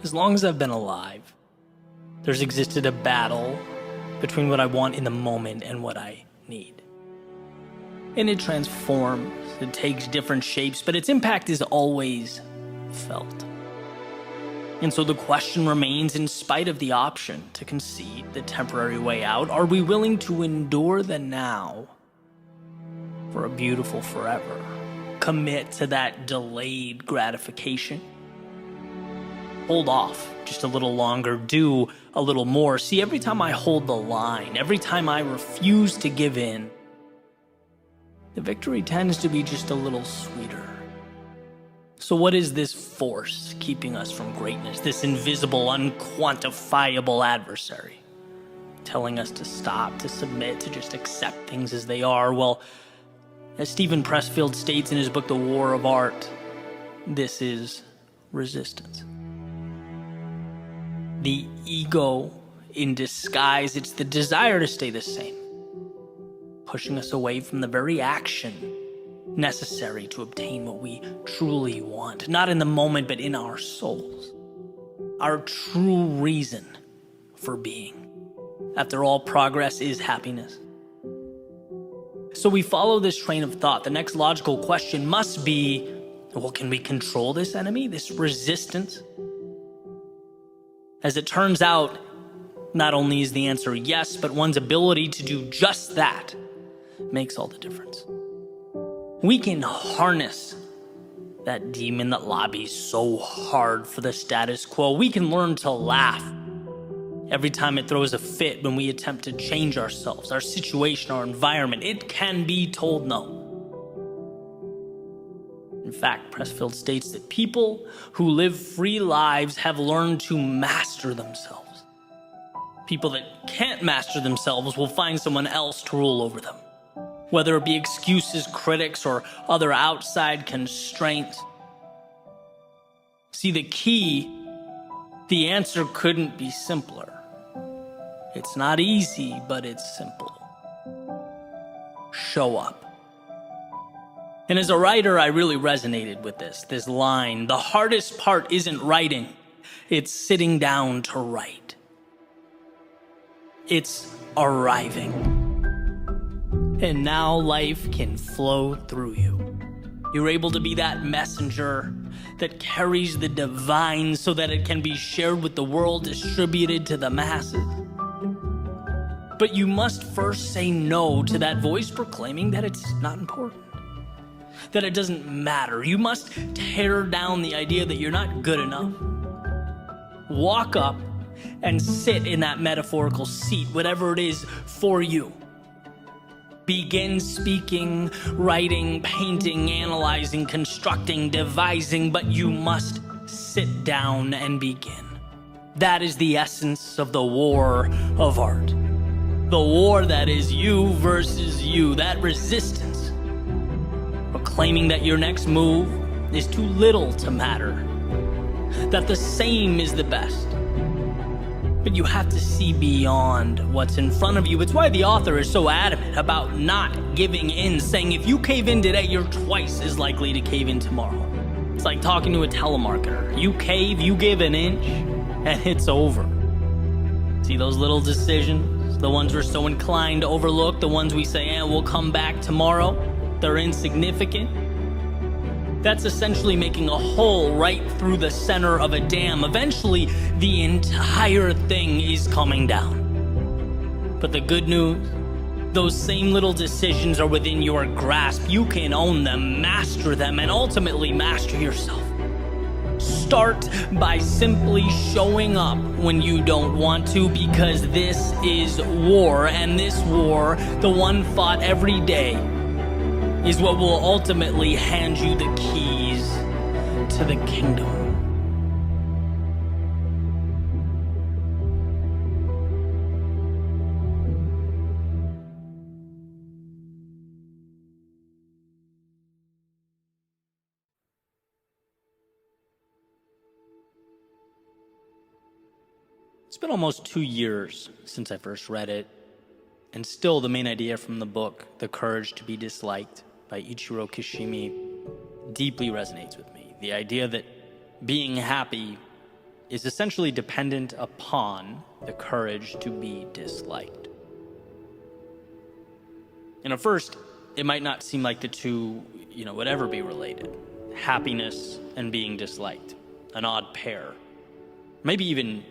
As long as I've been alive, there's existed a battle between what I want in the moment and what I need. And it transforms, it takes different shapes, but its impact is always felt. And so the question remains, in spite of the option to concede the temporary way out, are we willing to endure the now for a beautiful forever? Commit to that delayed gratification? Hold off just a little longer, do a little more. See, every time I hold the line, every time I refuse to give in, the victory tends to be just a little sweeter. So what is this force keeping us from greatness? This invisible, unquantifiable adversary telling us to stop, to submit, to just accept things as they are? Well, as Stephen Pressfield states in his book, The War of Art, this is resistance. The ego in disguise, it's the desire to stay the same, pushing us away from the very action necessary to obtain what we truly want, not in the moment, but in our souls, our true reason for being. After all, progress is happiness. So we follow this train of thought. The next logical question must be, well, can we control this enemy, this resistance? As it turns out, not only is the answer yes, but one's ability to do just that makes all the difference. We can harness that demon that lobbies so hard for the status quo. We can learn to laugh every time it throws a fit when we attempt to change ourselves, our situation, our environment. It can be told no. In fact, Pressfield states that people who live free lives have learned to master themselves. People that can't master themselves will find someone else to rule over them, whether it be excuses, critics, or other outside constraints. See, the key, the answer couldn't be simpler. It's not easy, but it's simple. Show up. And as a writer, I really resonated with this line. The hardest part isn't writing, it's sitting down to write. It's arriving. And now life can flow through you. You're able to be that messenger that carries the divine so that it can be shared with the world, distributed to the masses. But you must first say no to that voice proclaiming that it's not important, that it doesn't matter. You must tear down the idea that you're not good enough. Walk up and sit in that metaphorical seat, whatever it is for you. Begin speaking, writing, painting, analyzing, constructing, devising, but you must sit down and begin. That is the essence of the war of art. The war that is you versus you, that resistance. Proclaiming that your next move is too little to matter, that the same is the best. But you have to see beyond what's in front of you. It's why the author is so adamant about not giving in, saying if you cave in today, you're twice as likely to cave in tomorrow. It's like talking to a telemarketer. You cave, you give an inch, and it's over. See those little decisions, the ones we're so inclined to overlook, the ones we say, we'll come back tomorrow, they're insignificant. That's essentially making a hole right through the center of a dam. Eventually, the entire thing is coming down. But the good news, those same little decisions are within your grasp. You can own them, master them, and ultimately master yourself. Start by simply showing up when you don't want to, because this is war, and this war, the one fought every day, is what will ultimately hand you the keys to the kingdom. It's been almost 2 years since I first read it, and still the main idea from the book, The Courage to be Disliked, by Ichiro Kishimi, deeply resonates with me. The idea that being happy is essentially dependent upon the courage to be disliked. And at first, it might not seem like the two, would ever be related. Happiness and being disliked, an odd pair. Maybe even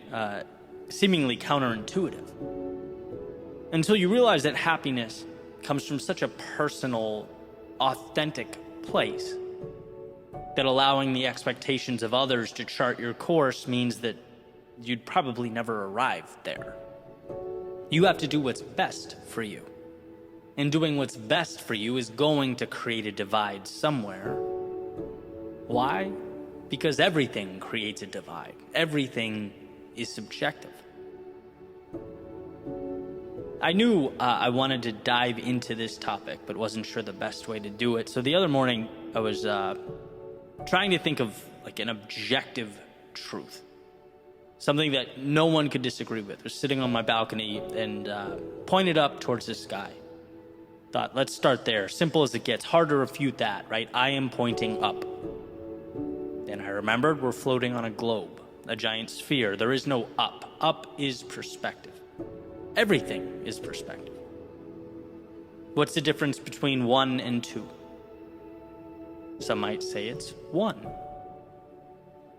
seemingly counterintuitive. Until you realize that happiness comes from such a personal, authentic place that allowing the expectations of others to chart your course means that you'd probably never arrive there. You have to do what's best for you. And doing what's best for you is going to create a divide somewhere. Why? Because everything creates a divide. Everything is subjective. I knew I wanted to dive into this topic, but wasn't sure the best way to do it. So the other morning, I was trying to think of like an objective truth. Something that no one could disagree with. I was sitting on my balcony and pointed up towards the sky. Thought, let's start there. Simple as it gets. Hard to refute that, right? I am pointing up. Then I remembered we're floating on a globe, a giant sphere. There is no up. Up is perspective. Everything is perspective. What's the difference between 1 and 2? Some might say it's 1.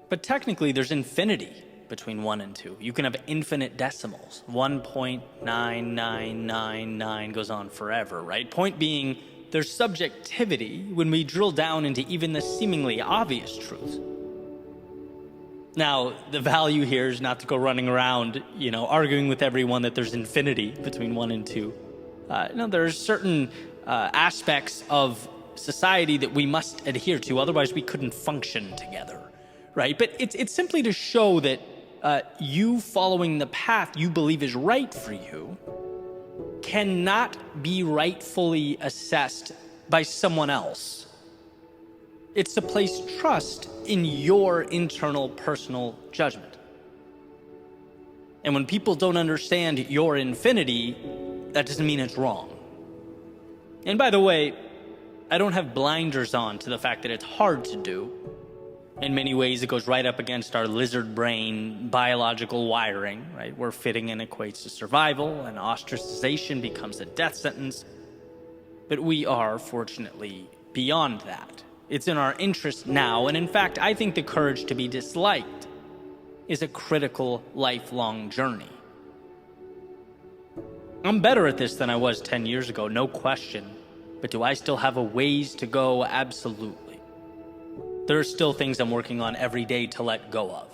But technically, there's infinity between 1 and 2. You can have infinite decimals. 1.9999 goes on forever, right? Point being, there's subjectivity when we drill down into even the seemingly obvious truths. Now, the value here is not to go running around, arguing with everyone that there's infinity between 1 and 2. No, there's certain aspects of society that we must adhere to, otherwise we couldn't function together, right? But it's simply to show that you following the path you believe is right for you cannot be rightfully assessed by someone else. It's to place trust in your internal personal judgment. And when people don't understand your infinity, that doesn't mean it's wrong. And by the way, I don't have blinders on to the fact that it's hard to do. In many ways, it goes right up against our lizard brain biological wiring, right? Where fitting in equates to survival and ostracization becomes a death sentence. But we are, fortunately, beyond that. It's in our interest now, and in fact, I think the courage to be disliked is a critical lifelong journey. I'm better at this than I was 10 years ago, no question. But do I still have a ways to go? Absolutely. There are still things I'm working on every day to let go of.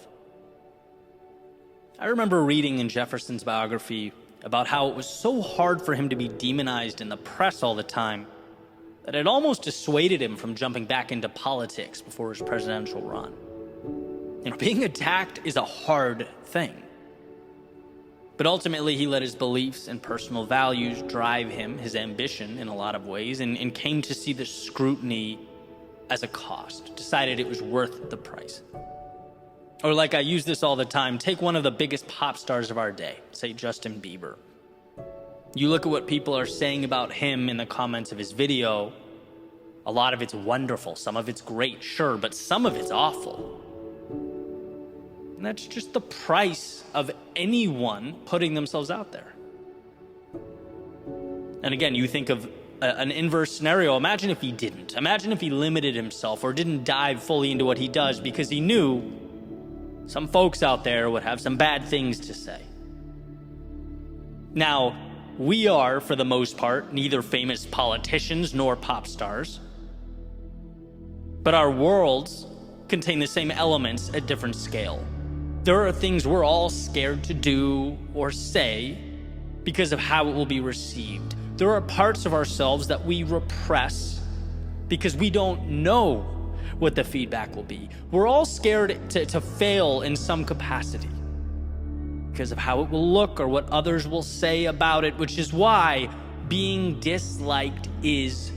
I remember reading in Jefferson's biography about how it was so hard for him to be demonized in the press all the time that it almost dissuaded him from jumping back into politics before his presidential run. Being attacked is a hard thing. But ultimately, he let his beliefs and personal values drive him, his ambition in a lot of ways, and came to see the scrutiny as a cost, decided it was worth the price. Or like I use this all the time, take one of the biggest pop stars of our day, say Justin Bieber. You look at what people are saying about him in the comments of his video, a lot of it's wonderful, some of it's great, sure, but some of it's awful. And that's just the price of anyone putting themselves out there. And again, you think of an inverse scenario. Imagine if he didn't. Imagine if he limited himself or didn't dive fully into what he does because he knew some folks out there would have some bad things to say. Now, we are, for the most part, neither famous politicians nor pop stars. But our worlds contain the same elements at different scale. There are things we're all scared to do or say because of how it will be received. There are parts of ourselves that we repress because we don't know what the feedback will be. We're all scared to fail in some capacity because of how it will look or what others will say about it, which is why being disliked is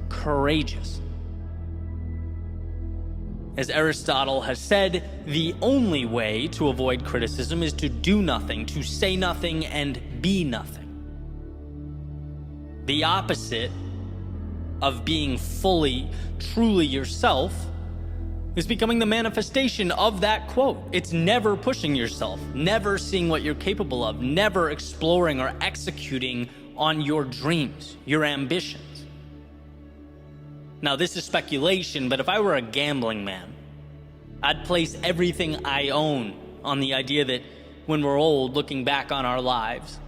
courageous. As Aristotle has said, the only way to avoid criticism is to do nothing, to say nothing, and be nothing. The opposite of being fully, truly yourself is becoming the manifestation of that quote. It's never pushing yourself, never seeing what you're capable of, never exploring or executing on your dreams, your ambitions. Now, this is speculation, but if I were a gambling man, I'd place everything I own on the idea that when we're old, looking back on our lives,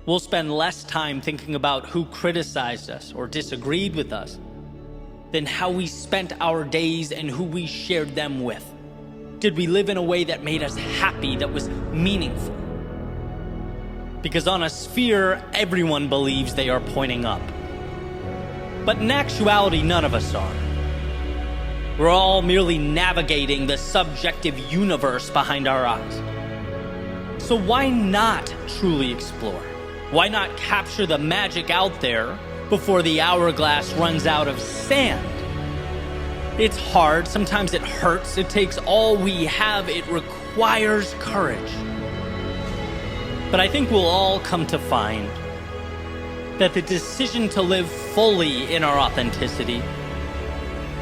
we'll spend less time thinking about who criticized us or disagreed with us than how we spent our days and who we shared them with. Did we live in a way that made us happy, that was meaningful? Because on a sphere, everyone believes they are pointing up. But in actuality, none of us are. We're all merely navigating the subjective universe behind our eyes. So why not truly explore? Why not capture the magic out there before the hourglass runs out of sand? It's hard, sometimes it hurts, it takes all we have, it requires courage. But I think we'll all come to find that the decision to live fully in our authenticity,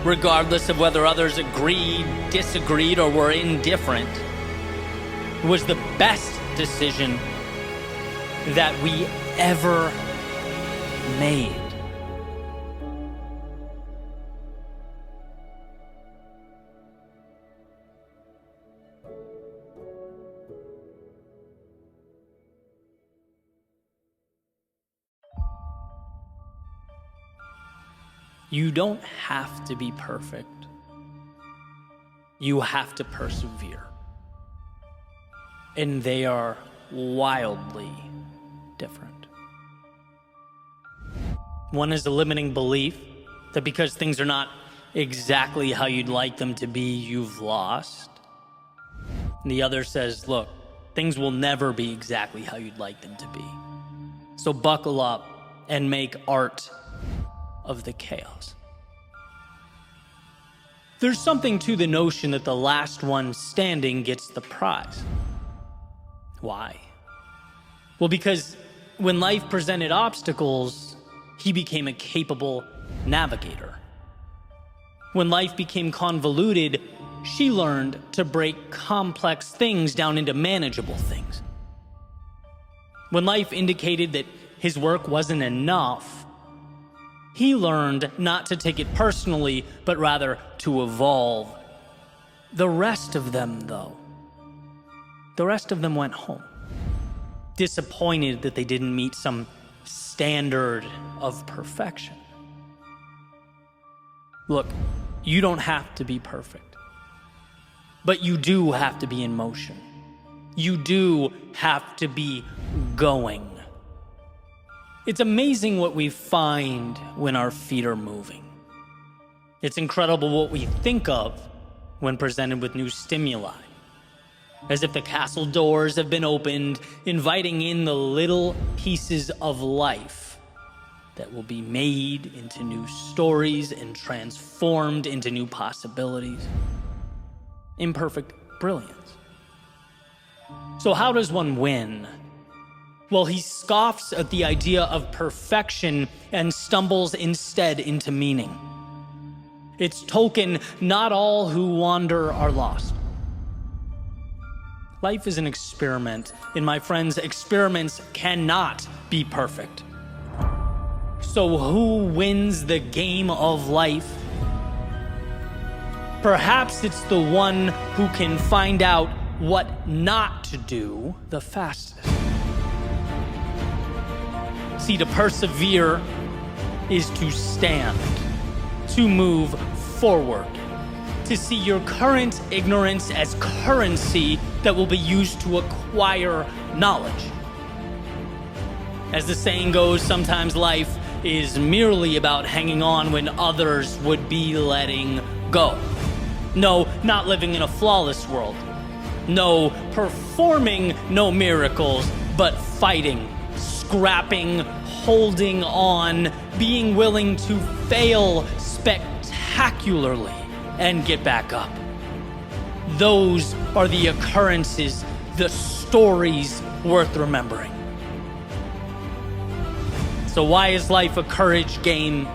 regardless of whether others agreed, disagreed, or were indifferent, was the best decision that we ever made. You don't have to be perfect. You have to persevere. And they are wildly different. One is a limiting belief that because things are not exactly how you'd like them to be, you've lost. And the other says, look, things will never be exactly how you'd like them to be. So buckle up and make art of the chaos. There's something to the notion that the last one standing gets the prize. Why? Well, because when life presented obstacles, he became a capable navigator. When life became convoluted, she learned to break complex things down into manageable things. When life indicated that his work wasn't enough, he learned not to take it personally, but rather to evolve. The rest of them, though, went home, disappointed that they didn't meet some standard of perfection. Look, you don't have to be perfect, but you do have to be in motion. You do have to be going. It's amazing what we find when our feet are moving. It's incredible what we think of when presented with new stimuli. As if the castle doors have been opened, inviting in the little pieces of life that will be made into new stories and transformed into new possibilities. Imperfect brilliance. So how does one win? Well, he scoffs at the idea of perfection and stumbles instead into meaning. It's Tolkien, not all who wander are lost. Life is an experiment, and my friends, experiments cannot be perfect. So who wins the game of life? Perhaps it's the one who can find out what not to do the fastest. See, to persevere is to stand, to move forward, to see your current ignorance as currency that will be used to acquire knowledge. As the saying goes, sometimes life is merely about hanging on when others would be letting go. No, not living in a flawless world. No, performing no miracles, but fighting, scrapping, holding on, being willing to fail spectacularly and get back up. Those are the occurrences, the stories worth remembering. So why is life a courage game?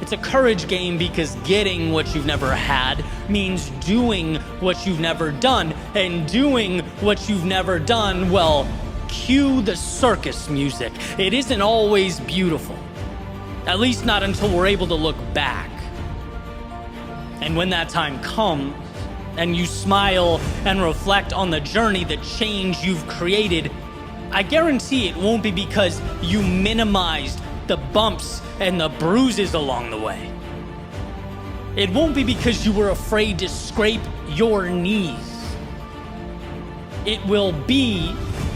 It's a courage game because getting what you've never had means doing what you've never done. And doing what you've never done, well, cue the circus music. It isn't always beautiful. At least not until we're able to look back. And when that time comes, and you smile and reflect on the journey, the change you've created, I guarantee it won't be because you minimized the bumps and the bruises along the way. It won't be because you were afraid to scrape your knees. It will be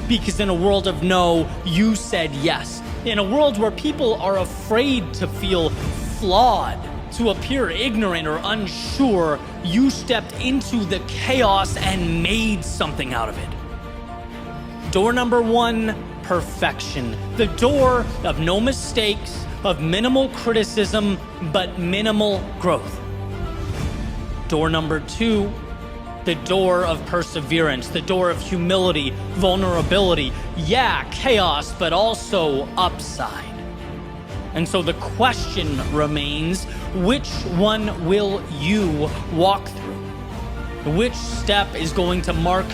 because in a world of no, you said yes. In a world where people are afraid to feel flawed, to appear ignorant or unsure, you stepped into the chaos and made something out of it. Door number 1, perfection. The door of no mistakes, of minimal criticism, but minimal growth. Door number 2, the door of perseverance, the door of humility, vulnerability. Yeah, chaos, but also upside. And so the question remains, which one will you walk through? Which step is going to mark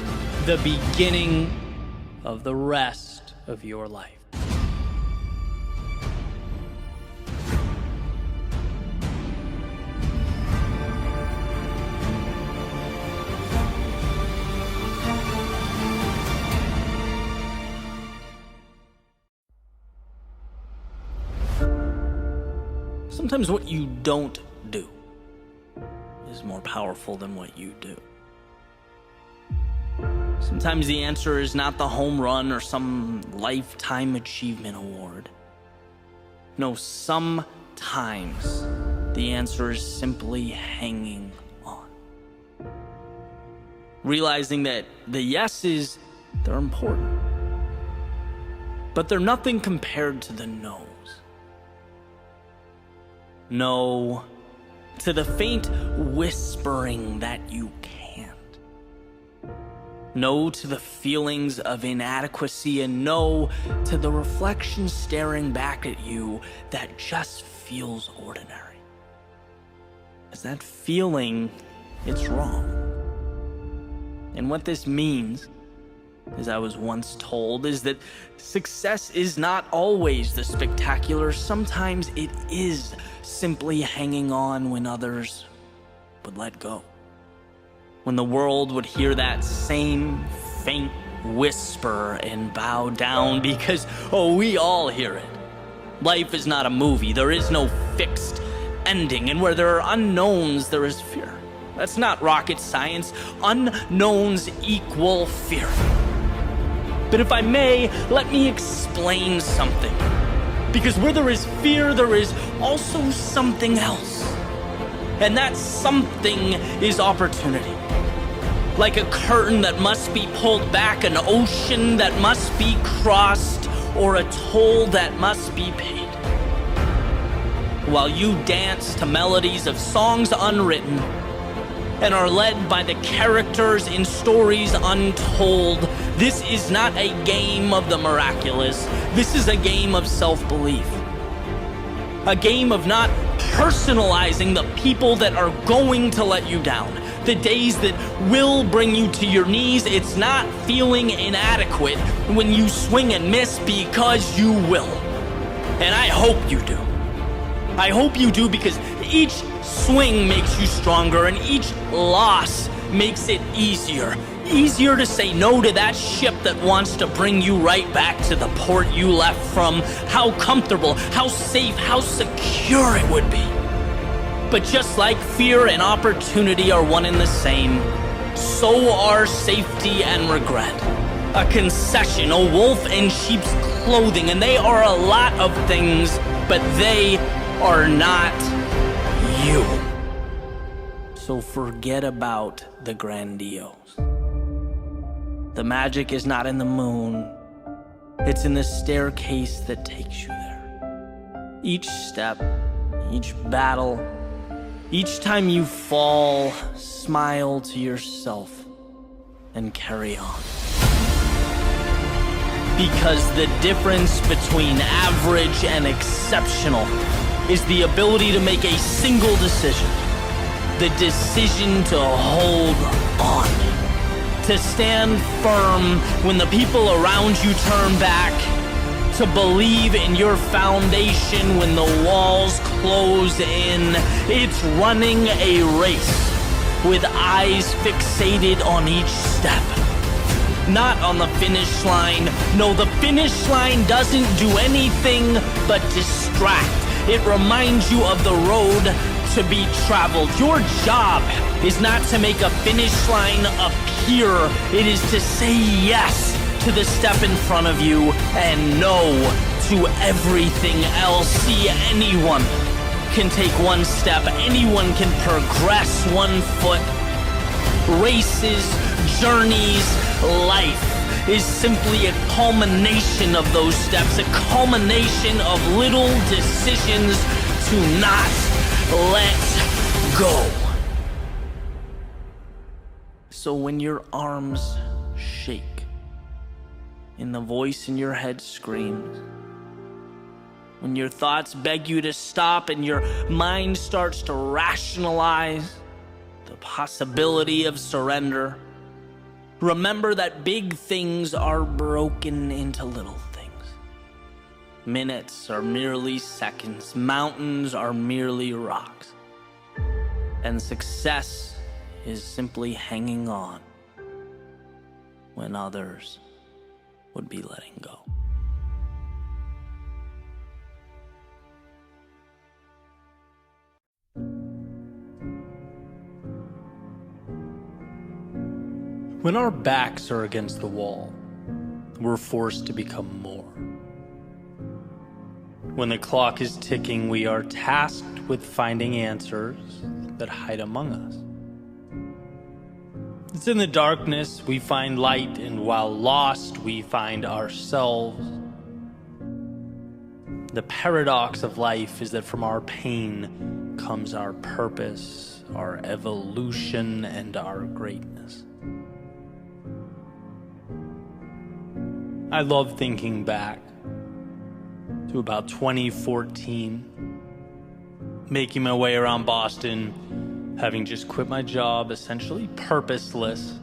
the beginning of the rest of your life? Sometimes what you don't do is more powerful than what you do. Sometimes the answer is not the home run or some lifetime achievement award. No, sometimes the answer is simply hanging on. Realizing that the yeses, they're important, but they're nothing compared to the no's. No to the faint whispering that you can't. No to the feelings of inadequacy, and no to the reflection staring back at you that just feels ordinary. As that feeling, it's wrong. And what this means, as I was once told, is that success is not always the spectacular. Sometimes it is simply hanging on when others would let go. When the world would hear that same faint whisper and bow down because, oh, we all hear it. Life is not a movie. There is no fixed ending. And where there are unknowns, there is fear. That's not rocket science. Unknowns equal fear. But if I may, let me explain something. Because where there is fear, there is also something else. And that something is opportunity. Like a curtain that must be pulled back, an ocean that must be crossed, or a toll that must be paid. While you dance to melodies of songs unwritten, and are led by the characters in stories untold, this is not a game of the miraculous. This is a game of self-belief. A game of not personalizing the people that are going to let you down. The days that will bring you to your knees. It's not feeling inadequate when you swing and miss, because you will. And I hope you do. I hope you do, because each swing makes you stronger, and each loss makes it easier. Easier to say no to that ship that wants to bring you right back to the port you left from. How comfortable, how safe, how secure it would be. But just like fear and opportunity are one and the same, so are safety and regret. A concession, a wolf in sheep's clothing, and they are a lot of things, but they are not you. So forget about the grandiose. The magic is not in the moon. It's in the staircase that takes you there. Each step, each battle, each time you fall, smile to yourself and carry on. Because the difference between average and exceptional is the ability to make a single decision. The decision to hold on. To stand firm when the people around you turn back. To believe in your foundation when the walls close in. It's running a race with eyes fixated on each step. Not on the finish line. No, the finish line doesn't do anything but distract. It reminds you of the road to be traveled. Your job is not to make a finish line appear. It is to say yes to the step in front of you and no to everything else. See, anyone can take one step. Anyone can progress 1 foot. Races, journeys, life is simply a culmination of those steps, a culmination of little decisions to not let go. So when your arms shake and the voice in your head screams, when your thoughts beg you to stop and your mind starts to rationalize the possibility of surrender, remember that big things are broken into little things. Minutes are merely seconds. Mountains are merely rocks. And success is simply hanging on when others would be letting go. When our backs are against the wall, we're forced to become more. When the clock is ticking, we are tasked with finding answers that hide among us. It's in the darkness we find light, and while lost, we find ourselves. The paradox of life is that from our pain comes our purpose, our evolution, and our greatness. I love thinking back to about 2014, making my way around Boston, having just quit my job, essentially purposeless,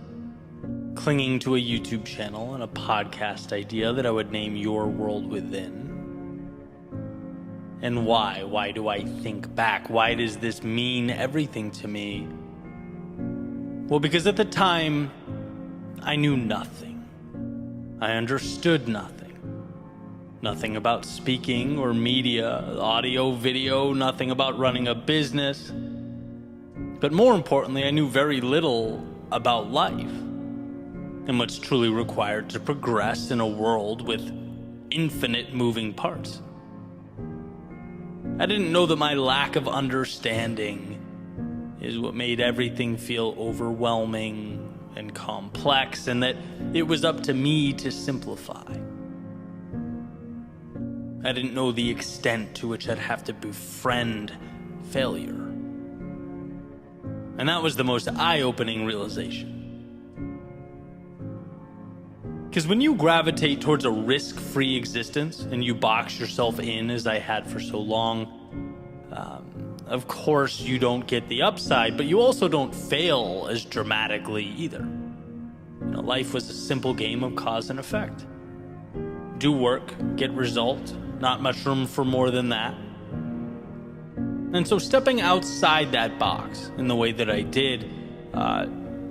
clinging to a YouTube channel and a podcast idea that I would name Your World Within. And why? Why do I think back? Why does this mean everything to me? Well, because at the time, I knew nothing. I understood nothing. Nothing about speaking or media, audio, video, nothing about running a business. But more importantly, I knew very little about life and what's truly required to progress in a world with infinite moving parts. I didn't know that my lack of understanding is what made everything feel overwhelming and complex, and that it was up to me to simplify. I didn't know the extent to which I'd have to befriend failure. And that was the most eye-opening realization. Because when you gravitate towards a risk-free existence and you box yourself in, as I had for so long, of course you don't get the upside, but you also don't fail as dramatically either. You know, life was a simple game of cause and effect. Do work, get result, not much room for more than that. And so stepping outside that box in the way that I did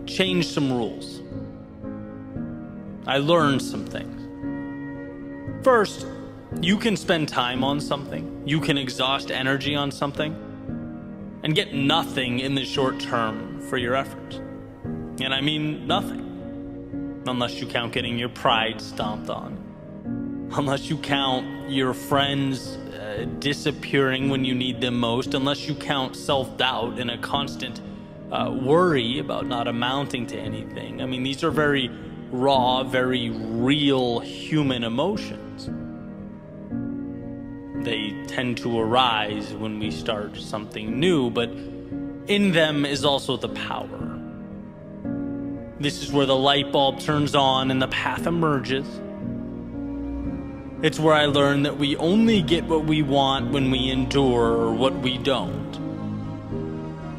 changed some rules. I learned some things. First, you can spend time on something, you can exhaust energy on something, and get nothing in the short term for your efforts. And I mean nothing. Unless you count getting your pride stomped on. Unless you count your friends disappearing when you need them most. Unless you count self-doubt and a constant worry about not amounting to anything. I mean, these are very raw, very real human emotions. They tend to arise when we start something new, but in them is also the power. This is where the light bulb turns on and the path emerges. It's where I learned that we only get what we want when we endure what we don't.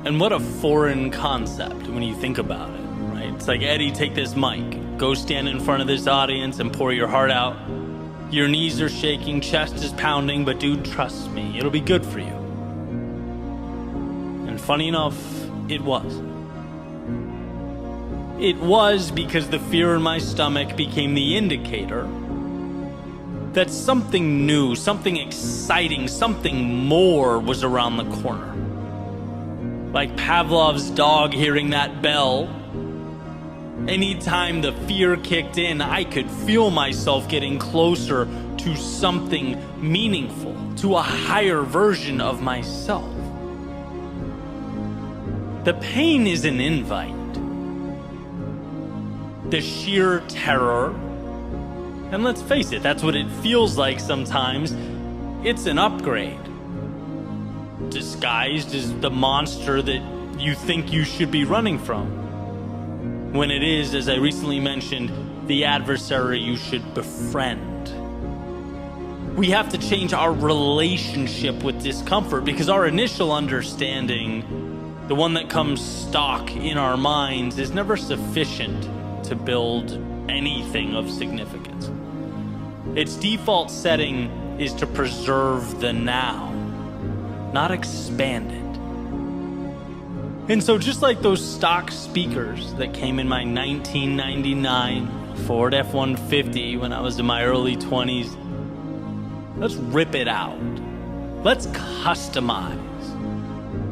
And what a foreign concept when you think about it, right? It's like, Eddie, take this mic. Go stand in front of this audience and pour your heart out. Your knees are shaking, chest is pounding, but dude, trust me, it'll be good for you. And funny enough, it was. It was because the fear in my stomach became the indicator that something new, something exciting, something more was around the corner. Like Pavlov's dog hearing that bell. Anytime the fear kicked in, I could feel myself getting closer to something meaningful, to a higher version of myself. The pain is an invite. The sheer terror, and let's face it, that's what it feels like sometimes, it's an upgrade. Disguised as the monster that you think you should be running from. When it is, as I recently mentioned, the adversary you should befriend. We have to change our relationship with discomfort because our initial understanding, the one that comes stock in our minds, is never sufficient to build anything of significance. Its default setting is to preserve the now, not expand it. And so just like those stock speakers that came in my 1999 Ford F-150 when I was in my early 20s, let's rip it out. Let's customize.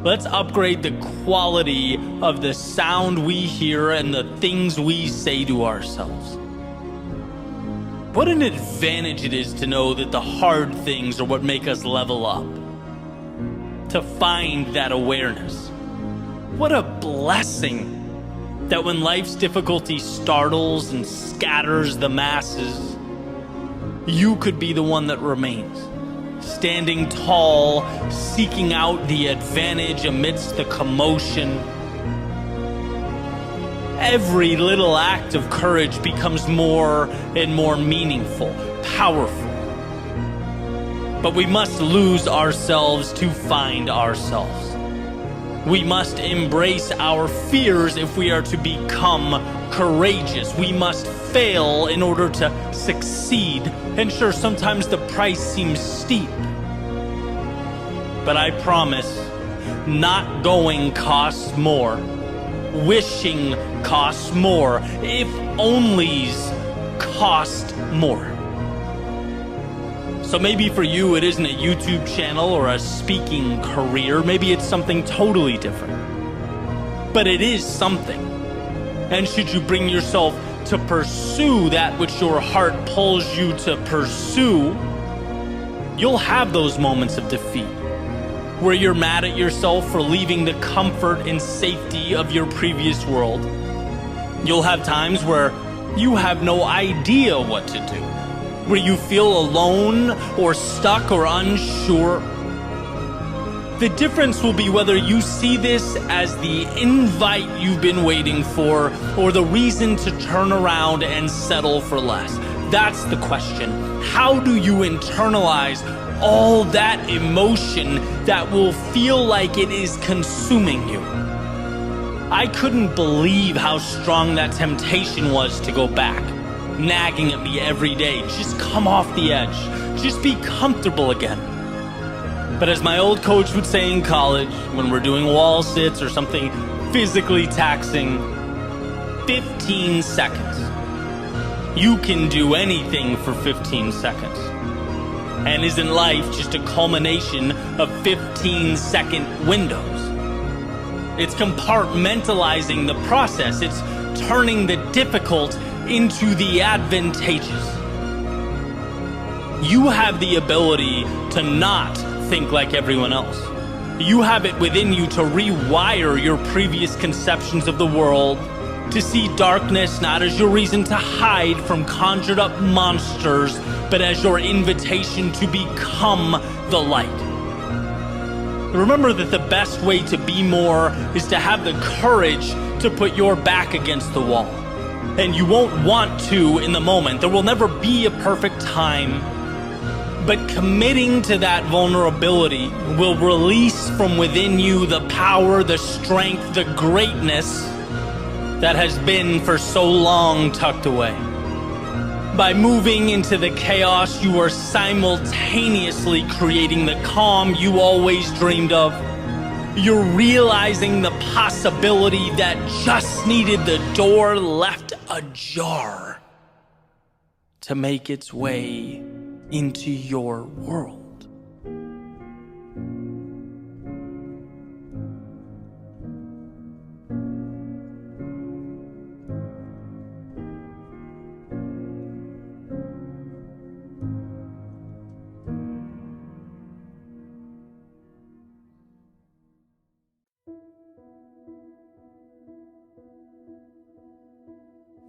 Let's upgrade the quality of the sound we hear and the things we say to ourselves. What an advantage it is to know that the hard things are what make us level up. To find that awareness. What a blessing that when life's difficulty startles and scatters the masses, you could be the one that remains. Standing tall, seeking out the advantage amidst the commotion. Every little act of courage becomes more and more meaningful, powerful. But we must lose ourselves to find ourselves. We must embrace our fears if we are to become courageous. We must fail in order to succeed. And sure, sometimes the price seems steep. But I promise, not going costs more. Wishing costs more. If onlys cost more. So maybe for you it isn't a YouTube channel or a speaking career. Maybe it's something totally different. But it is something. And should you bring yourself to pursue that which your heart pulls you to pursue, you'll have those moments of defeat where you're mad at yourself for leaving the comfort and safety of your previous world. You'll have times where you have no idea what to do, where you feel alone or stuck or unsure. The difference will be whether you see this as the invite you've been waiting for or the reason to turn around and settle for less. That's the question. How do you internalize all that emotion that will feel like it is consuming you? I couldn't believe how strong that temptation was to go back, nagging at me every day. Just come off the edge. Just be comfortable again. But as my old coach would say in college, when we're doing wall sits or something physically taxing, 15 seconds. You can do anything for 15 seconds. And isn't life just a culmination of 15-second windows? It's compartmentalizing the process. It's turning the difficult into the advantageous. You have the ability to not think like everyone else. You have it within you to rewire your previous conceptions of the world, to see darkness not as your reason to hide from conjured up monsters, but as your invitation to become the light. Remember that the best way to be more is to have the courage to put your back against the wall. And you won't want to in the moment. There will never be a perfect time. But committing to that vulnerability will release from within you the power, the strength, the greatness that has been for so long tucked away. By moving into the chaos, you are simultaneously creating the calm you always dreamed of. You're realizing the possibility that just needed the door left ajar to make its way into your world.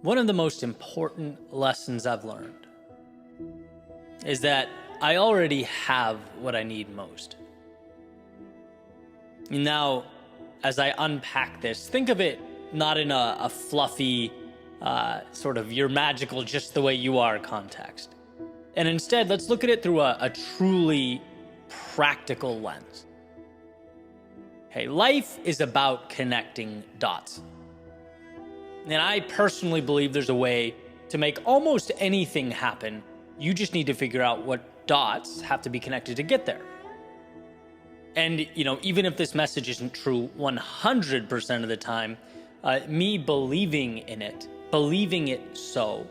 One of the most important lessons I've learned is that I already have what I need most. Now, as I unpack this, think of it not in a fluffy, sort of you're magical just the way you are context. And instead, let's look at it through a truly practical lens. Hey, life is about connecting dots. And I personally believe there's a way to make almost anything happen. You just need to figure out what dots have to be connected to get there. And, even if this message isn't true 100% of the time, me believing in it, believing it so,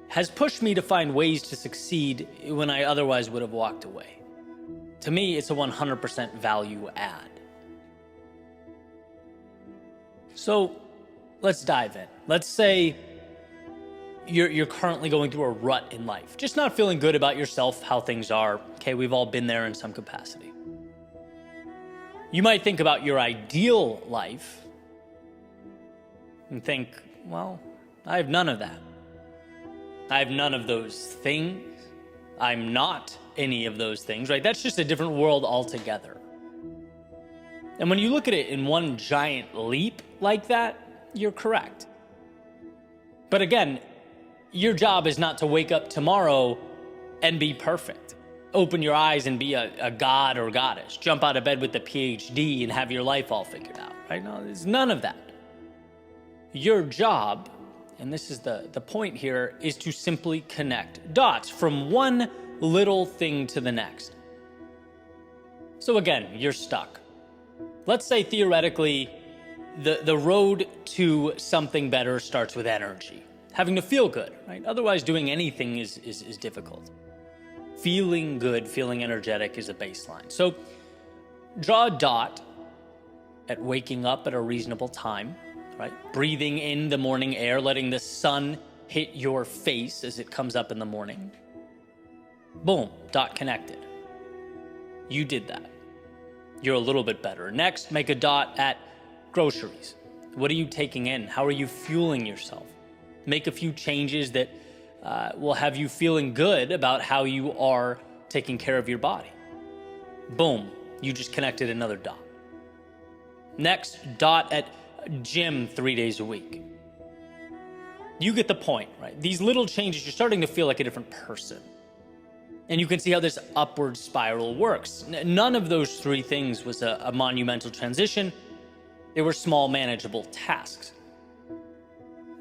has pushed me to find ways to succeed when I otherwise would have walked away. To me, it's a 100% value add. So let's dive in. Let's say you're currently going through a rut in life, just not feeling good about yourself, how things are. Okay, we've all been there in some capacity. You might think about your ideal life and think, well, I have none of that. I have none of those things. I'm not any of those things, right? That's just a different world altogether. And when you look at it in one giant leap like that, you're correct. But again, your job is not to wake up tomorrow and be perfect. Open your eyes and be a god or goddess. Jump out of bed with a PhD and have your life all figured out, right? No, there's none of that. Your job, and this is the point here, is to simply connect dots from one little thing to the next. So again, you're stuck. Let's say theoretically, the road to something better starts with energy. Having to feel good, right? Otherwise, doing anything is difficult. Feeling good, feeling energetic is a baseline. So draw a dot at waking up at a reasonable time, right? Breathing in the morning air, letting the sun hit your face as it comes up in the morning. Boom, dot connected. You did that. You're a little bit better. Next, make a dot at groceries. What are you taking in? How are you fueling yourself? Make a few changes that will have you feeling good about how you are taking care of your body. Boom, you just connected another dot. Next, dot at gym 3 days a week. You get the point, right? These little changes, you're starting to feel like a different person. And you can see how this upward spiral works. None of those three things was a monumental transition. They were small, manageable tasks.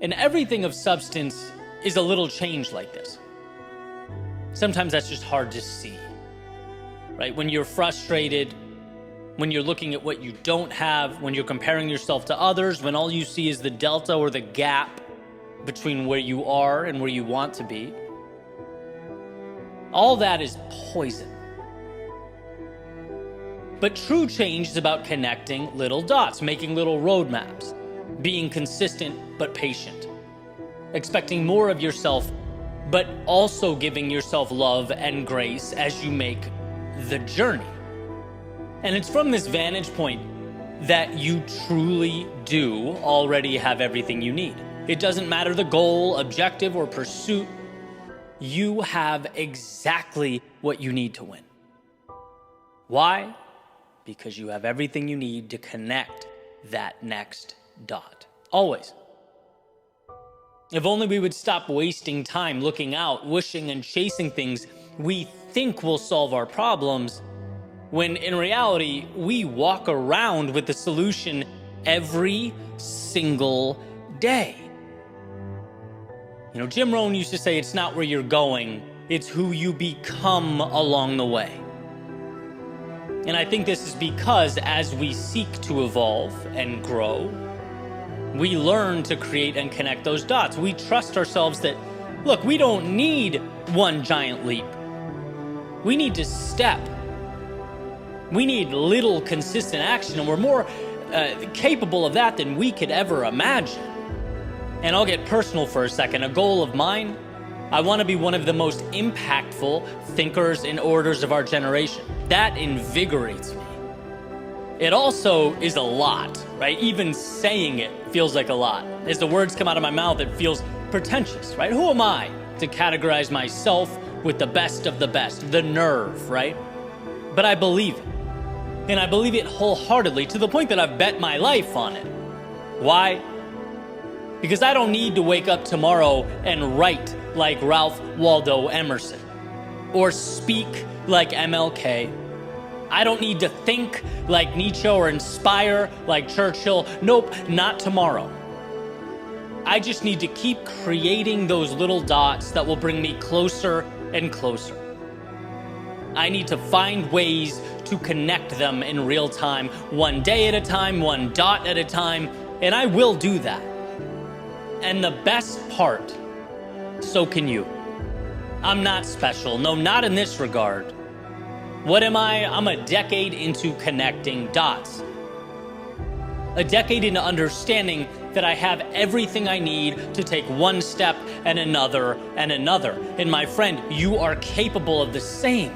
And everything of substance is a little change like this. Sometimes that's just hard to see, right? When you're frustrated, when you're looking at what you don't have, when you're comparing yourself to others, when all you see is the delta or the gap between where you are and where you want to be, all that is poison. But true change is about connecting little dots, making little roadmaps, being consistent but patient, expecting more of yourself, but also giving yourself love and grace as you make the journey. And it's from this vantage point that you truly do already have everything you need. It doesn't matter the goal, objective, or pursuit. You have exactly what you need to win. Why? Because you have everything you need to connect that next dot. Always. If only we would stop wasting time looking out, wishing and chasing things we think will solve our problems, when in reality, we walk around with the solution every single day. Jim Rohn used to say, it's not where you're going, it's who you become along the way. And I think this is because as we seek to evolve and grow, we learn to create and connect those dots. We trust ourselves that, look, we don't need one giant leap. We need to step. We need little consistent action, and we're more capable of that than we could ever imagine. And I'll get personal for a second. A goal of mine, I want to be one of the most impactful thinkers and orators of our generation. That invigorates me. It also is a lot, right? Even saying it feels like a lot. As the words come out of my mouth, it feels pretentious, right? Who am I to categorize myself with the best of the best? The nerve, right? But I believe it. And I believe it wholeheartedly, to the point that I've bet my life on it. Why? Because I don't need to wake up tomorrow and write like Ralph Waldo Emerson or speak like MLK. I don't need to think like Nietzsche or inspire like Churchill. Nope, not tomorrow. I just need to keep creating those little dots that will bring me closer and closer. I need to find ways to connect them in real time, one day at a time, one dot at a time, and I will do that. And the best part, so can you. I'm not special. No, not in this regard. What am I? I'm a decade into connecting dots. A decade into understanding that I have everything I need to take one step and another and another. And my friend, you are capable of the same.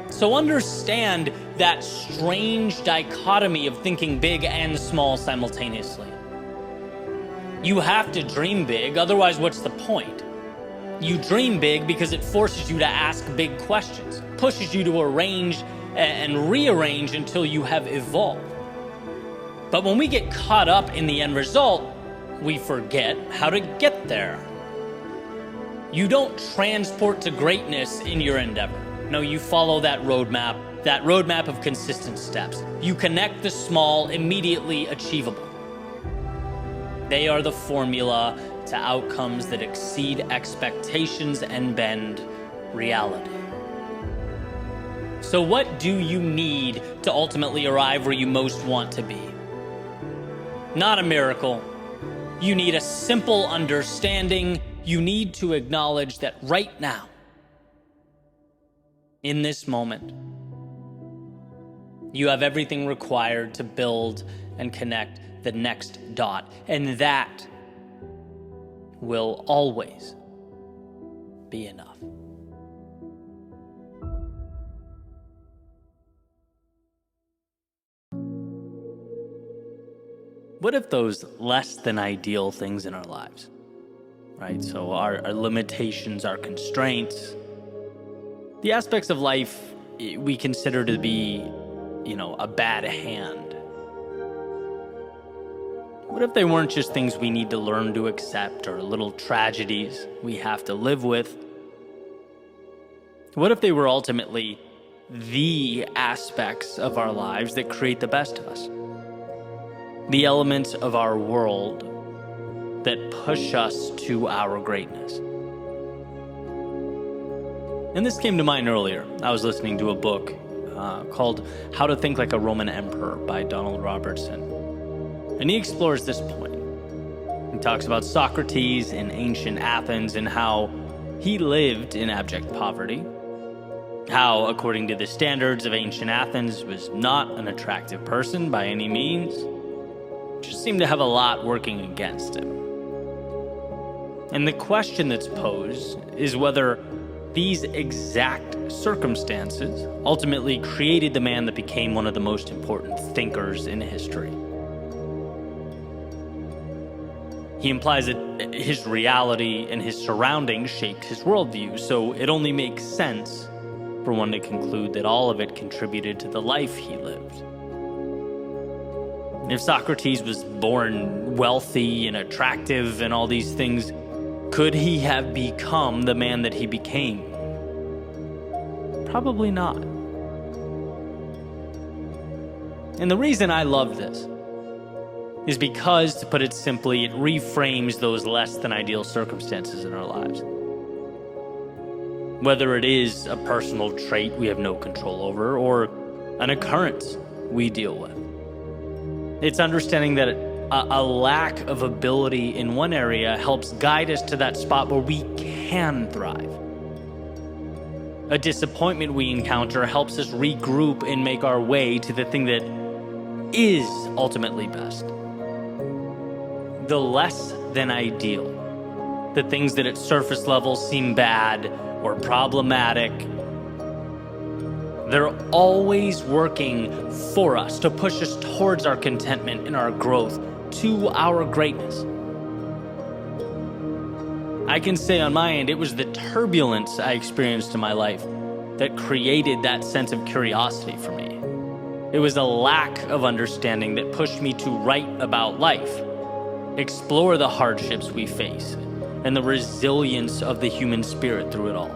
So understand that strange dichotomy of thinking big and small simultaneously. You have to dream big, otherwise what's the point? You dream big because it forces you to ask big questions, pushes you to arrange and rearrange until you have evolved. But when we get caught up in the end result, we forget how to get there. You don't transport to greatness in your endeavor. No, you follow that roadmap of consistent steps. You connect the small, immediately achievable. They are the formula to outcomes that exceed expectations and bend reality. So what do you need to ultimately arrive where you most want to be? Not a miracle. You need a simple understanding. You need to acknowledge that right now, in this moment, you have everything required to build and connect the next dot, and that will always be enough. What if those less than ideal things in our lives, right? So our limitations, our constraints, the aspects of life we consider to be, a bad hand. What if they weren't just things we need to learn to accept or little tragedies we have to live with? What if they were ultimately the aspects of our lives that create the best of us? The elements of our world that push us to our greatness. And this came to mind earlier. I was listening to a book called How to Think Like a Roman Emperor by Donald Robertson. And he explores this point. He talks about Socrates in ancient Athens and how he lived in abject poverty. How, according to the standards of ancient Athens, was not an attractive person by any means. Just seemed to have a lot working against him. And the question that's posed is whether these exact circumstances ultimately created the man that became one of the most important thinkers in history. He implies that his reality and his surroundings shaped his worldview, so it only makes sense for one to conclude that all of it contributed to the life he lived. If Socrates was born wealthy and attractive and all these things, Could he have become the man that he became? Probably not. And the reason I love this is because, to put it simply, it reframes those less than ideal circumstances in our lives. Whether it is a personal trait we have no control over or an occurrence we deal with. It's understanding that a lack of ability in one area helps guide us to that spot where we can thrive. A disappointment we encounter helps us regroup and make our way to the thing that is ultimately best. The less than ideal, the things that at surface level seem bad or problematic, they're always working for us to push us towards our contentment and our growth, to our greatness. I can say on my end, it was the turbulence I experienced in my life that created that sense of curiosity for me. It was a lack of understanding that pushed me to write about life, explore the hardships we face, and the resilience of the human spirit through it all.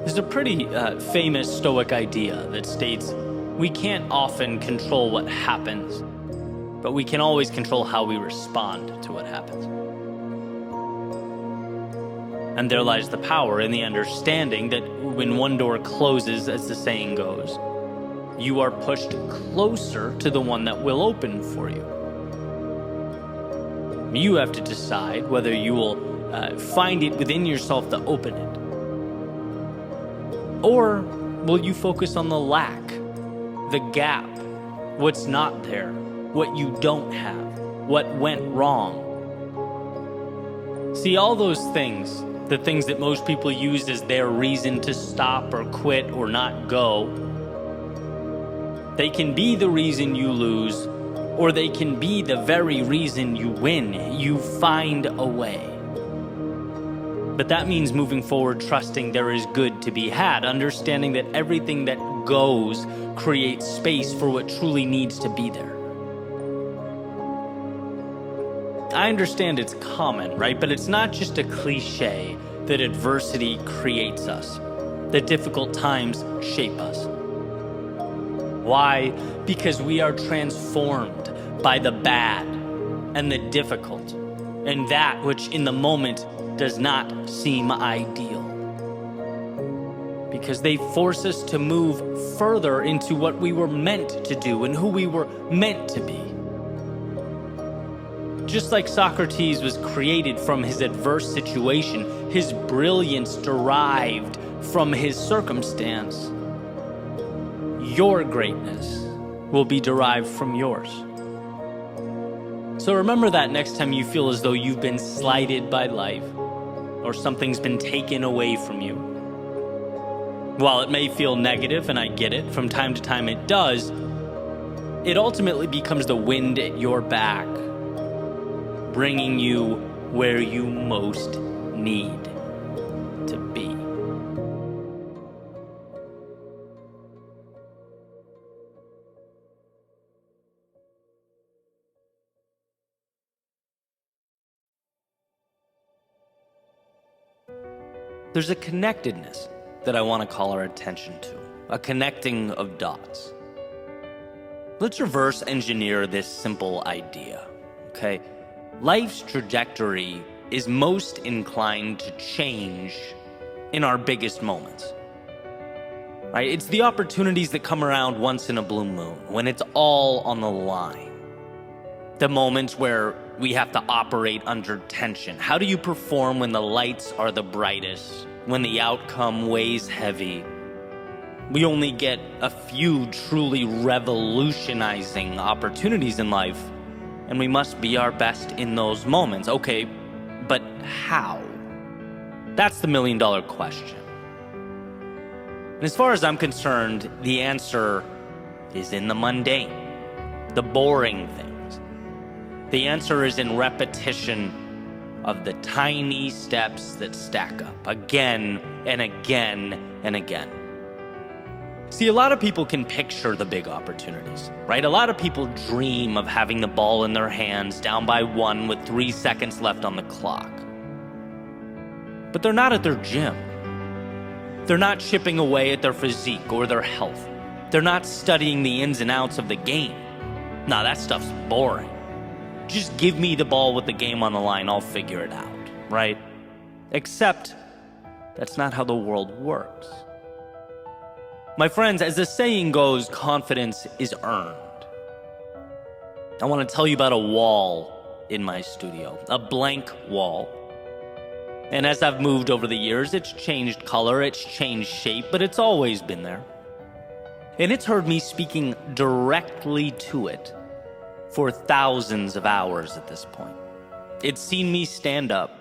There's a pretty famous Stoic idea that states, we can't often control what happens, but we can always control how we respond to what happens. And there lies the power in the understanding that when one door closes, as the saying goes, you are pushed closer to the one that will open for you. You have to decide whether you will find it within yourself to open it. Or will you focus on the lack, the gap, what's not there, what you don't have, what went wrong? See, all those things, the things that most people use as their reason to stop or quit or not go, they can be the reason you lose, or they can be the very reason you win. You find a way. But that means moving forward, trusting there is good to be had, understanding that everything that goes creates space for what truly needs to be there. I understand it's common, right? But it's not just a cliche that adversity creates us, that difficult times shape us. Why? Because we are transformed by the bad and the difficult, and that which in the moment does not seem ideal. Because they force us to move further into what we were meant to do and who we were meant to be. Just like Socrates was created from his adverse situation, his brilliance derived from his circumstance, your greatness will be derived from yours. So remember that next time you feel as though you've been slighted by life or something's been taken away from you. While it may feel negative, and I get it, from time to time it does, it ultimately becomes the wind at your back, bringing you where you most need to be. There's a connectedness that I want to call our attention to, a connecting of dots. Let's reverse engineer this simple idea, okay? Life's trajectory is most inclined to change in our biggest moments, right? It's the opportunities that come around once in a blue moon, when it's all on the line. The moments where we have to operate under tension. How do you perform when the lights are the brightest, when the outcome weighs heavy? We only get a few truly revolutionizing opportunities in life, and we must be our best in those moments. Okay, but how? That's the million-dollar question. And as far as I'm concerned, the answer is in the mundane, the boring things. The answer is in repetition of the tiny steps that stack up again and again and again. See, a lot of people can picture the big opportunities, right? A lot of people dream of having the ball in their hands down by 1 with 3 seconds left on the clock. But they're not at their gym. They're not chipping away at their physique or their health. They're not studying the ins and outs of the game. Nah, that stuff's boring. Just give me the ball with the game on the line, I'll figure it out, right? Except that's not how the world works. My friends, as the saying goes, confidence is earned. I want to tell you about a wall in my studio, a blank wall. And as I've moved over the years, it's changed color, it's changed shape, but it's always been there. And it's heard me speaking directly to it for thousands of hours at this point. It's seen me stand up,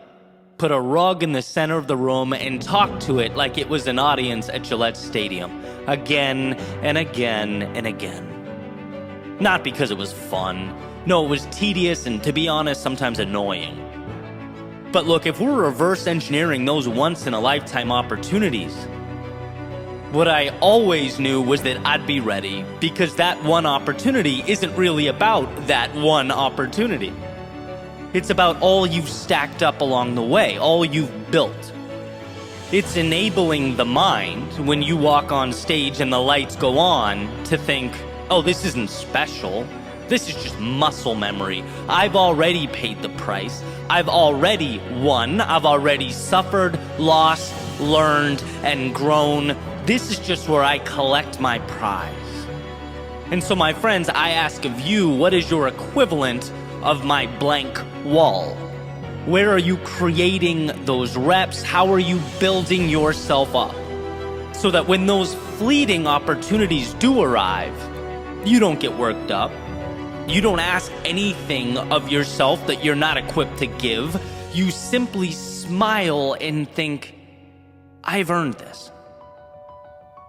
put a rug in the center of the room, and talk to it like it was an audience at Gillette Stadium, again and again and again. Not because it was fun. No, it was tedious and, to be honest, sometimes annoying. But look, if we're reverse engineering those once-in-a-lifetime opportunities, what I always knew was that I'd be ready, because that one opportunity isn't really about that one opportunity. It's about all you've stacked up along the way, all you've built. It's enabling the mind, when you walk on stage and the lights go on, to think, oh, this isn't special. This is just muscle memory. I've already paid the price. I've already won. I've already suffered, lost, learned, and grown. This is just where I collect my prize. And so, my friends, I ask of you, what is your equivalent of my blank wall? Where are you creating those reps? How are you building yourself up? So that when those fleeting opportunities do arrive, you don't get worked up. You don't ask anything of yourself that you're not equipped to give. You simply smile and think, I've earned this.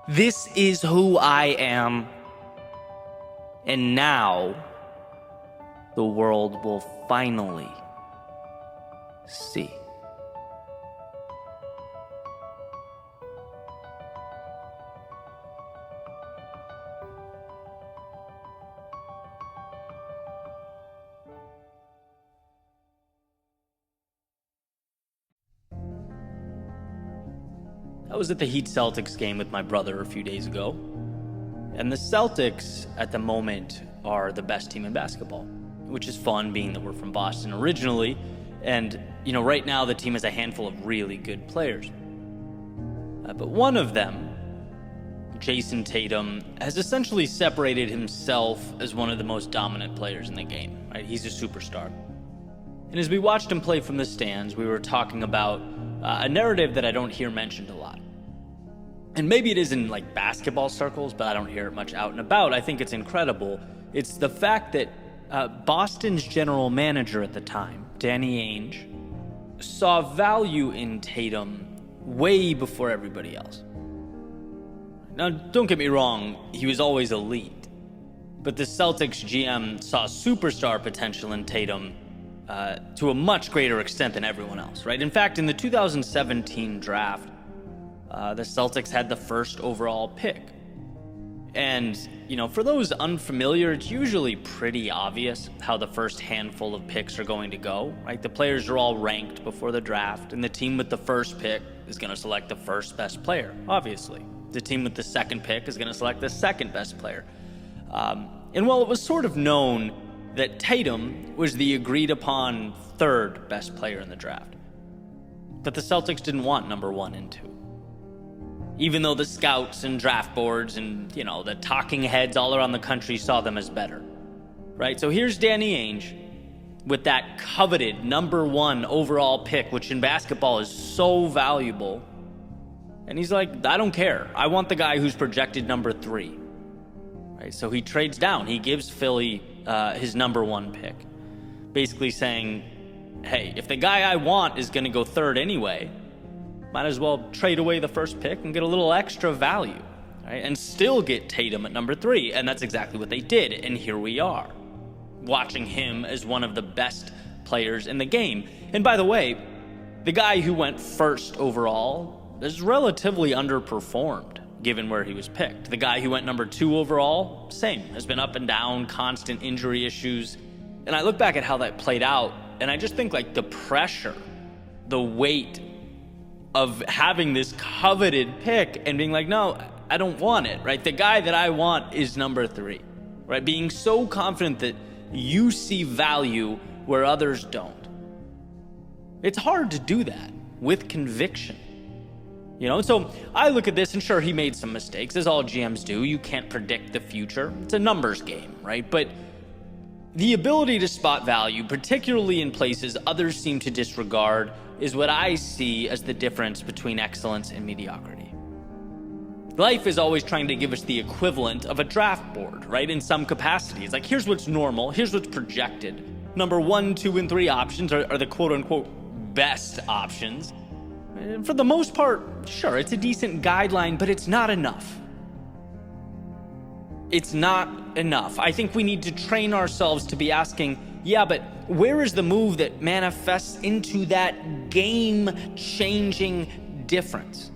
This is who I am. And now, the world will finally see. I was at the Heat Celtics game with my brother a few days ago, and the Celtics at the moment are the best team in basketball, which is fun being that we're from Boston originally, and right now the team has a handful of really good players. But one of them, Jason Tatum, has essentially separated himself as one of the most dominant players in the game, right? He's a superstar. And as we watched him play from the stands, we were talking about a narrative that I don't hear mentioned a lot. And maybe it is in basketball circles, but I don't hear it much out and about. I think it's incredible. It's the fact that Boston's general manager at the time, Danny Ainge, saw value in Tatum way before everybody else. Now, don't get me wrong, he was always elite. But the Celtics GM saw superstar potential in Tatum to a much greater extent than everyone else, right? In fact, in the 2017 draft, the Celtics had the first overall pick. And, for those unfamiliar, it's usually pretty obvious how the first handful of picks are going to go, right? The players are all ranked before the draft, and the team with the first pick is going to select the first best player, obviously. The team with the second pick is going to select the second best player. And while it was sort of known that Tatum was the agreed upon third best player in the draft, but the Celtics didn't want number 1 and 2. Even though the scouts and draft boards and, the talking heads all around the country saw them as better, right? So here's Danny Ainge with that coveted number 1 overall pick, which in basketball is so valuable. And he's like, I don't care. I want the guy who's projected number 3, right? So he trades down. He gives Philly his number 1 pick, basically saying, hey, if the guy I want is going to go third anyway, might as well trade away the first pick and get a little extra value, right? And still get Tatum at number 3. And that's exactly what they did. And here we are, watching him as one of the best players in the game. And by the way, the guy who went first overall is relatively underperformed given where he was picked. The guy who went number 2 overall, same, has been up and down, constant injury issues. And I look back at how that played out, and I just think like the pressure, the weight of having this coveted pick and being like, no, I don't want it, right? The guy that I want is number 3, right? Being so confident that you see value where others don't. It's hard to do that with conviction. So I look at this, and sure, he made some mistakes, as all GMs do. You can't predict the future. It's a numbers game, right? But the ability to spot value, particularly in places others seem to disregard, is what I see as the difference between excellence and mediocrity. Life is always trying to give us the equivalent of a draft board, right? In some capacity. It's like, here's what's normal, here's what's projected. Number 1, 2, and 3 options are the quote-unquote best options. And for the most part, sure, it's a decent guideline, but it's not enough. It's not enough. I think we need to train ourselves to be asking, yeah, but where is the move that manifests into that game-changing difference?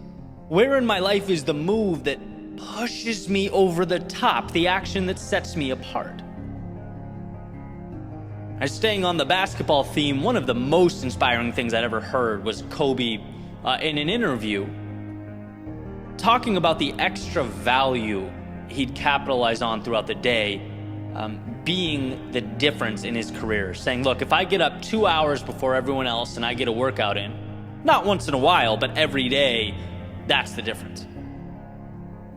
Where in my life is the move that pushes me over the top, the action that sets me apart? Staying on the basketball theme, one of the most inspiring things I'd ever heard was Kobe in an interview talking about the extra value he'd capitalize on throughout the day, being the difference in his career. Saying, look, if I get up 2 hours before everyone else and I get a workout in, not once in a while, but every day, that's the difference.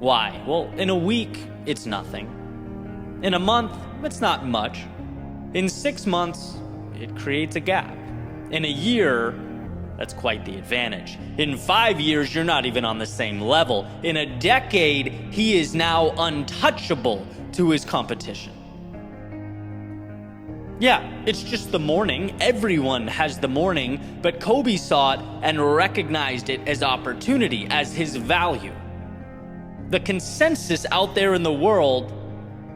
Why? Well, in a week, it's nothing. In a month, it's not much. In 6 months, it creates a gap. In a year, that's quite the advantage. In 5 years, you're not even on the same level. In a decade, he is now untouchable to his competition. Yeah, it's just the morning. Everyone has the morning, but Kobe saw it and recognized it as opportunity, as his value. The consensus out there in the world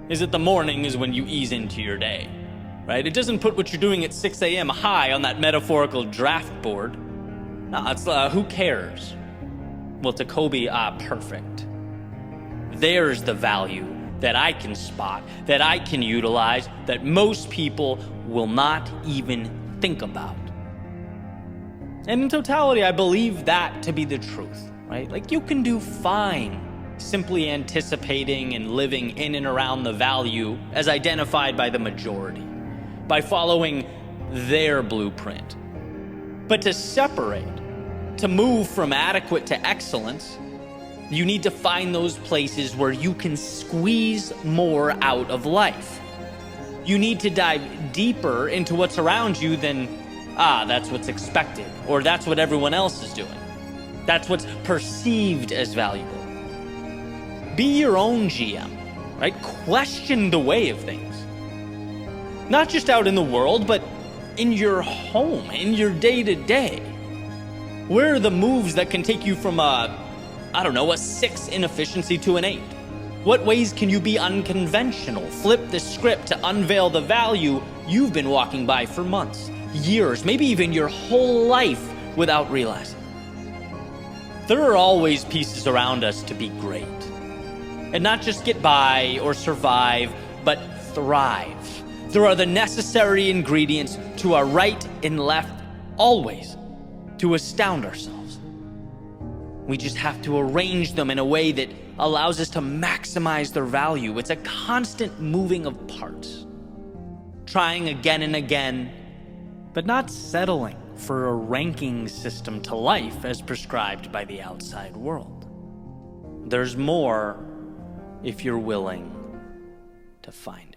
is that the morning is when you ease into your day, right? It doesn't put what you're doing at 6 a.m. high on that metaphorical draft board. No, it's who cares? Well, to Kobe, perfect. There's the value that I can spot, that I can utilize, that most people will not even think about. And in totality, I believe that to be the truth, right? Like, you can do fine simply anticipating and living in and around the value as identified by the majority, by following their blueprint. But to separate, to move from adequate to excellence, you need to find those places where you can squeeze more out of life. You need to dive deeper into what's around you than, that's what's expected, or that's what everyone else is doing. That's what's perceived as valuable. Be your own GM, right? Question the way of things. Not just out in the world, but in your home, in your day-to-day. Where are the moves that can take you from a 6 inefficiency to an 8? What ways can you be unconventional? Flip the script to unveil the value you've been walking by for months, years, maybe even your whole life without realizing. There are always pieces around us to be great. And not just get by or survive, but thrive. There are the necessary ingredients to our right and left, always, to astound ourselves. We just have to arrange them in a way that allows us to maximize their value. It's a constant moving of parts. Trying again and again, but not settling for a ranking system to life as prescribed by the outside world. There's more if you're willing to find it.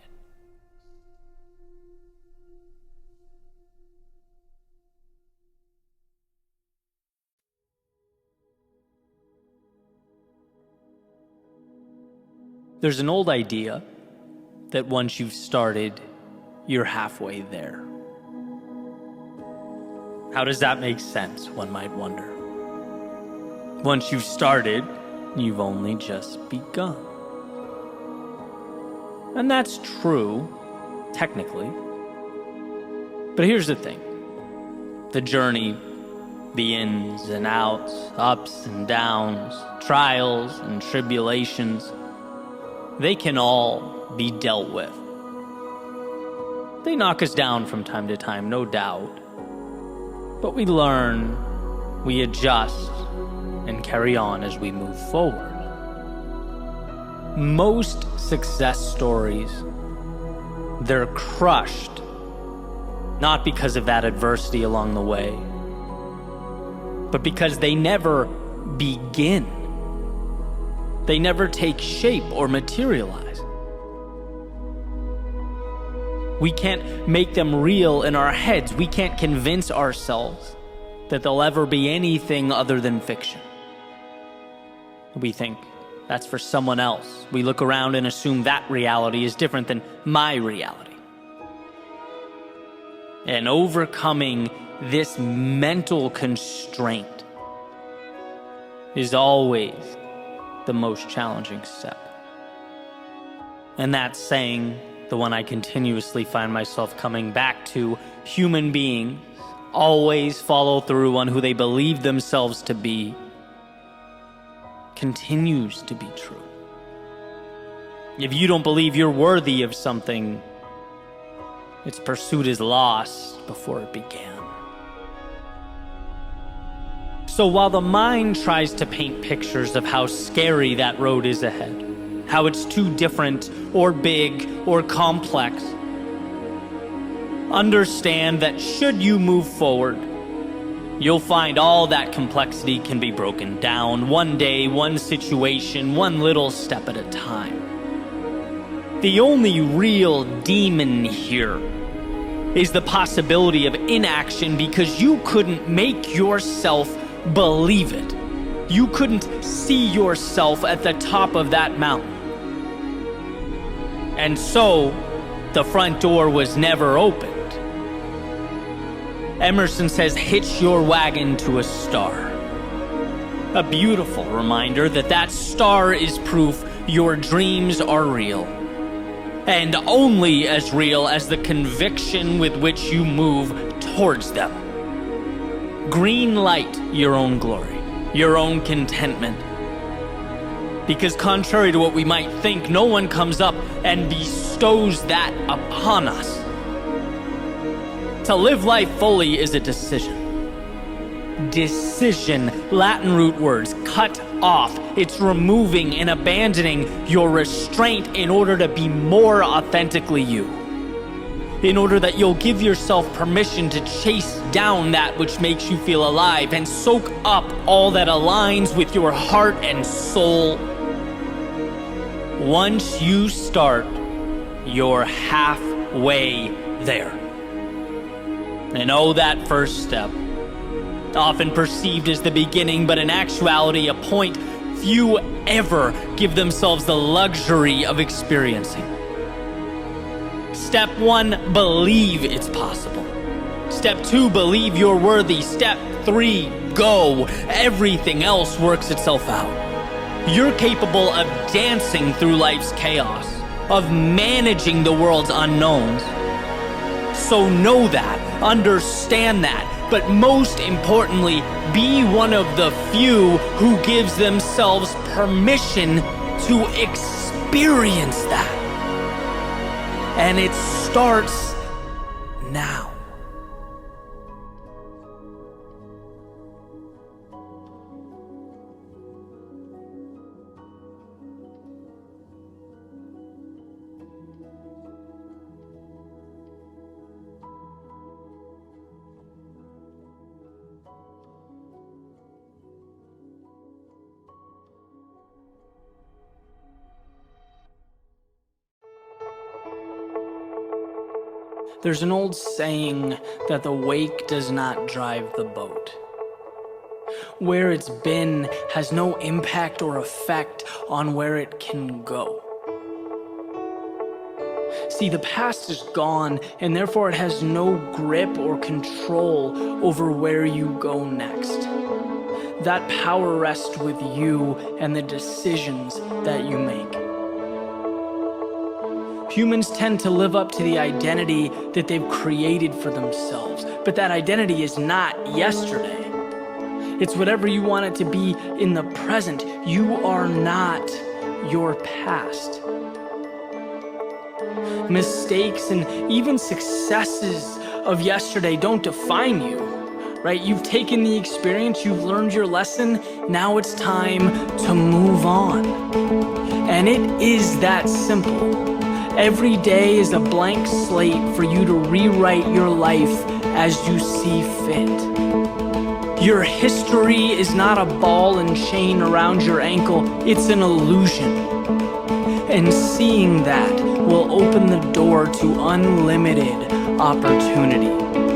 There's an old idea that once you've started, you're halfway there. How does that make sense, one might wonder? Once you've started, you've only just begun. And that's true, technically. But here's the thing. The journey The ins and outs, ups and downs, trials and tribulations, they can all be dealt with. They knock us down from time to time, no doubt. But we learn, we adjust, and carry on as we move forward. Most success stories, they're crushed, not because of that adversity along the way, but because they never begin. They never take shape or materialize. We can't make them real in our heads. We can't convince ourselves that they'll ever be anything other than fiction. We think that's for someone else. We look around and assume that reality is different than my reality. And overcoming this mental constraint is always the most challenging step. And that saying, the one I continuously find myself coming back to, human beings always follow through on who they believe themselves to be, continues to be true. If you don't believe you're worthy of something, its pursuit is lost before it began. So while the mind tries to paint pictures of how scary that road is ahead, how it's too different or big or complex, understand that should you move forward, you'll find all that complexity can be broken down one day, one situation, one little step at a time. The only real demon here is the possibility of inaction, because you couldn't make yourself believe it. You couldn't see yourself at the top of that mountain. And so, the front door was never opened. Emerson says, hitch your wagon to a star. A beautiful reminder that that star is proof your dreams are real. And only as real as the conviction with which you move towards them. Green light your own glory, your own contentment. Because contrary to what we might think, no one comes up and bestows that upon us. To live life fully is a decision. Decision, Latin root words, cut off. It's removing and abandoning your restraint in order to be more authentically you. In order that you'll give yourself permission to chase down that which makes you feel alive and soak up all that aligns with your heart and soul. Once you start, you're halfway there. And oh, that first step, often perceived as the beginning, but in actuality a point few ever give themselves the luxury of experiencing. Step 1, believe it's possible. Step 2, believe you're worthy. Step 3, go. Everything else works itself out. You're capable of dancing through life's chaos, of managing the world's unknowns. So know that, understand that, but most importantly, be one of the few who gives themselves permission to experience that. And it starts now. There's an old saying that the wake does not drive the boat. Where it's been has no impact or effect on where it can go. See, the past is gone, and therefore it has no grip or control over where you go next. That power rests with you and the decisions that you make. Humans tend to live up to the identity that they've created for themselves, but that identity is not yesterday. It's whatever you want it to be in the present. You are not your past. Mistakes and even successes of yesterday don't define you, right? You've taken the experience, you've learned your lesson. Now it's time to move on. And it is that simple. Every day is a blank slate for you to rewrite your life as you see fit. Your history is not a ball and chain around your ankle, it's an illusion. And seeing that will open the door to unlimited opportunity.